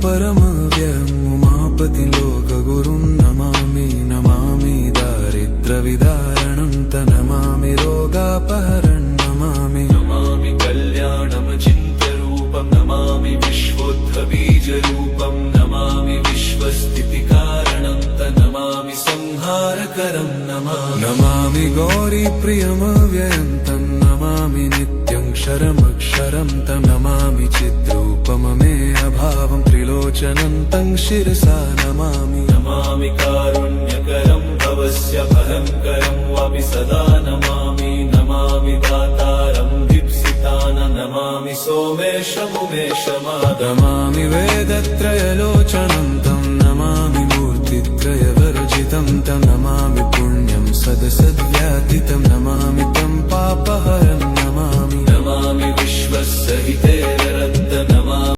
परमव्ययम् उमापति लोकगुरुं नमामि नमामि दारिद्र्यविदारणं नमामि रोगापहरणं नमामि नमामि कल्याणमचिन्त्यरूपं नमामि विश्वोत्थबीजरूपं नमामि विश्वस्थितिकारणं नमामि संहारकरं नमामि गौरीप्रियमव्ययं तं नमामि नित्यं क्षरमक्षरं तं नमामि चिद्रूपममेयभावं त्रिलोचनं तं शिरसा नमामि नमामि कारुण्यकरं भवस्य भयङ्करं वापि सदा नमामि नमामि दातारं दीप्सितानं नमामि सोमेशमुमेशमाद नमामि वेदत्रयलोचनं तं नमामि मूर्तित्रयवर्जितं तं नमामि पुण्यं सदसद्व्यातितं नमामि तं पापहरं नमामि नमामि विश्वसहिते